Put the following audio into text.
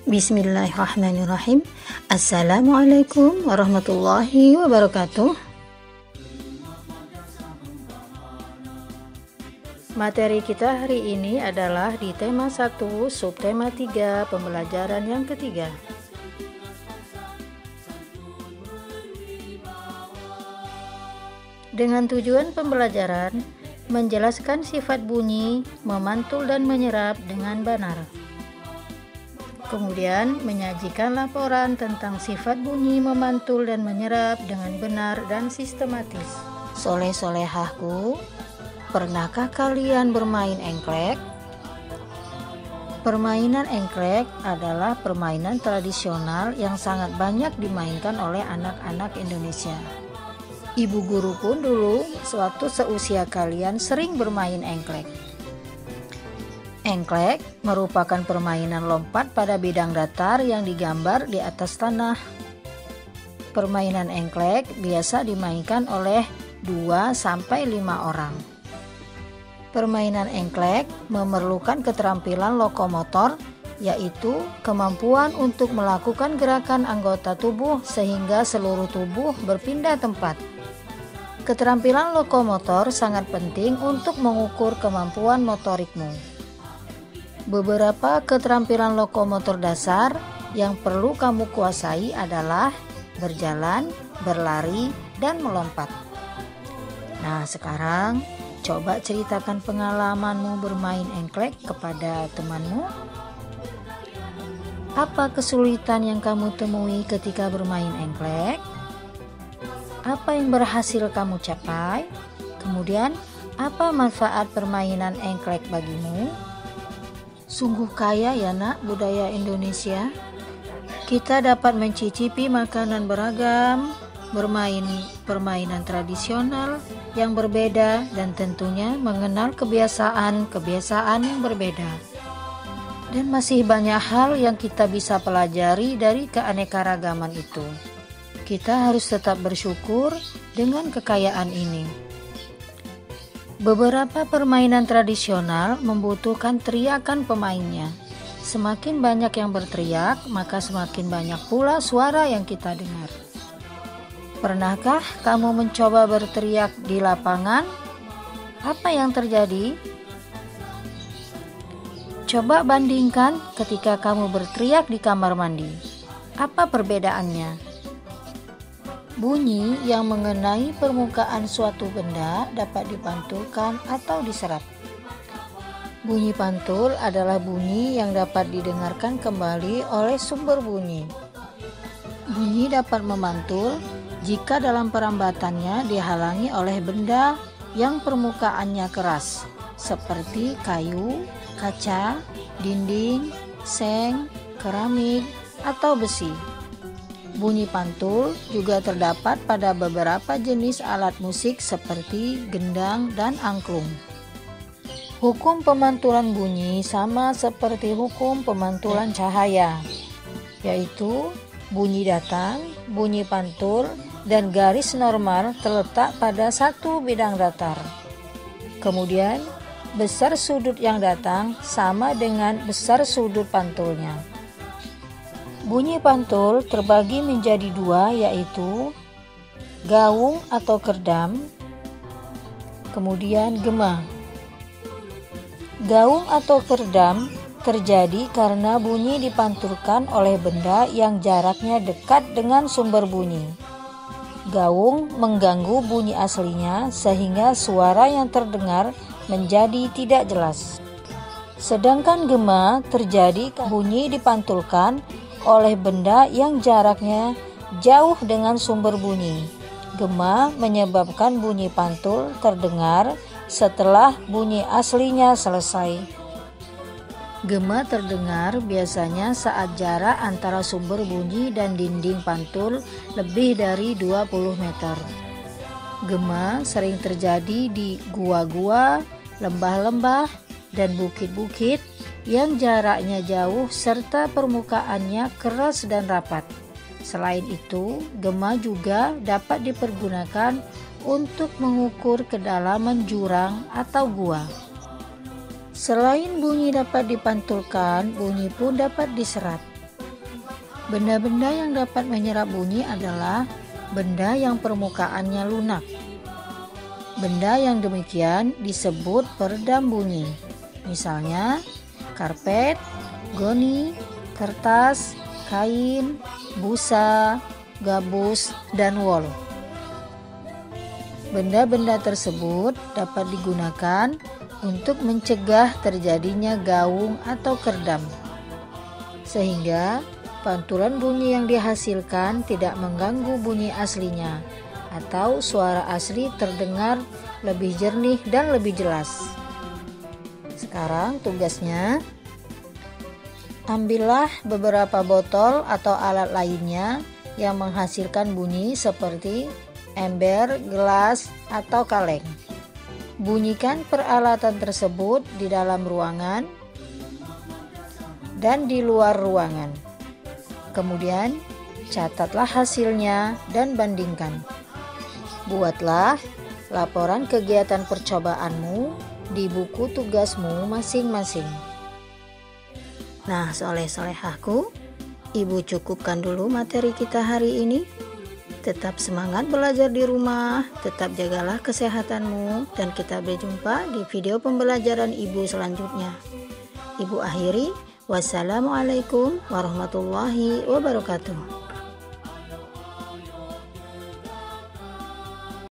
Bismillahirrahmanirrahim. Assalamualaikum warahmatullahi wabarakatuh. Materi kita hari ini adalah di tema 1, subtema 3, pembelajaran yang ketiga. Dengan tujuan pembelajaran, menjelaskan sifat bunyi, memantul dan menyerap dengan benar. Kemudian, menyajikan laporan tentang sifat bunyi, memantul dan menyerap dengan benar dan sistematis. Soleh-solehahku, pernahkah kalian bermain engklek? Permainan engklek adalah permainan tradisional yang sangat banyak dimainkan oleh anak-anak Indonesia. Ibu guru pun dulu sewaktu seusia kalian sering bermain engklek. Engklek merupakan permainan lompat pada bidang datar yang digambar di atas tanah. Permainan engklek biasa dimainkan oleh 2-5 orang. Permainan engklek memerlukan keterampilan lokomotor, yaitu kemampuan untuk melakukan gerakan anggota tubuh sehingga seluruh tubuh berpindah tempat. Keterampilan lokomotor sangat penting untuk mengukur kemampuan motorikmu. Beberapa keterampilan lokomotor dasar yang perlu kamu kuasai adalah berjalan, berlari, dan melompat. Nah, sekarang coba ceritakan pengalamanmu bermain engklek kepada temanmu. Apa kesulitan yang kamu temui ketika bermain engklek? Apa yang berhasil kamu capai? Kemudian, apa manfaat permainan engklek bagimu? Sungguh kaya ya nak budaya Indonesia. Kita dapat mencicipi makanan beragam, bermain permainan tradisional yang berbeda, dan tentunya mengenal kebiasaan yang berbeda. Dan masih banyak hal yang kita bisa pelajari dari keanekaragaman itu. Kita harus tetap bersyukur dengan kekayaan ini. Beberapa permainan tradisional membutuhkan teriakan pemainnya. Semakin banyak yang berteriak, maka semakin banyak pula suara yang kita dengar. Pernahkah kamu mencoba berteriak di lapangan? Apa yang terjadi? Coba bandingkan ketika kamu berteriak di kamar mandi. Apa perbedaannya? Bunyi yang mengenai permukaan suatu benda dapat dipantulkan atau diserap. Bunyi pantul adalah bunyi yang dapat didengarkan kembali oleh sumber bunyi. Bunyi dapat memantul jika dalam perambatannya dihalangi oleh benda yang permukaannya keras, seperti kayu, kaca, dinding, seng, keramik, atau besi. Bunyi pantul juga terdapat pada beberapa jenis alat musik seperti gendang dan angklung. Hukum pemantulan bunyi sama seperti hukum pemantulan cahaya, yaitu bunyi datang, bunyi pantul, dan garis normal terletak pada satu bidang datar. Kemudian, besar sudut yang datang sama dengan besar sudut pantulnya. Bunyi pantul terbagi menjadi 2, yaitu gaung atau kerdam, kemudian gema. Gaung atau kerdam terjadi karena bunyi dipantulkan oleh benda yang jaraknya dekat dengan sumber bunyi. Gaung mengganggu bunyi aslinya sehingga suara yang terdengar menjadi tidak jelas. Sedangkan gema terjadi karena bunyi dipantulkan oleh benda yang jaraknya jauh dengan sumber bunyi. Gema menyebabkan bunyi pantul terdengar setelah bunyi aslinya selesai. Gema terdengar biasanya saat jarak antara sumber bunyi dan dinding pantul lebih dari 20 meter. Gema sering terjadi di gua-gua, lembah-lembah, dan bukit-bukit yang jaraknya jauh serta permukaannya keras dan rapat. Selain itu, gema juga dapat dipergunakan untuk mengukur kedalaman jurang atau gua. Selain bunyi dapat dipantulkan, bunyi pun dapat diserap. Benda-benda yang dapat menyerap bunyi adalah benda yang permukaannya lunak. Benda yang demikian disebut peredam bunyi. Misalnya, karpet, goni, kertas, kain, busa, gabus, dan wol. Benda-benda tersebut dapat digunakan untuk mencegah terjadinya gaung atau kerdam, sehingga pantulan bunyi yang dihasilkan tidak mengganggu bunyi aslinya, atau suara asli terdengar lebih jernih dan lebih jelas. Sekarang tugasnya, ambillah beberapa botol atau alat lainnya yang menghasilkan bunyi seperti ember, gelas, atau kaleng. Bunyikan peralatan tersebut di dalam ruangan dan di luar ruangan. Kemudian, catatlah hasilnya dan bandingkan. Buatlah laporan kegiatan percobaanmu di buku tugasmu masing-masing. Nah, soleh-solehahku, Ibu cukupkan dulu materi kita hari ini. Tetap semangat belajar di rumah, tetap jagalah kesehatanmu, dan kita berjumpa di video pembelajaran Ibu selanjutnya. Ibu akhiri, wassalamualaikum warahmatullahi wabarakatuh.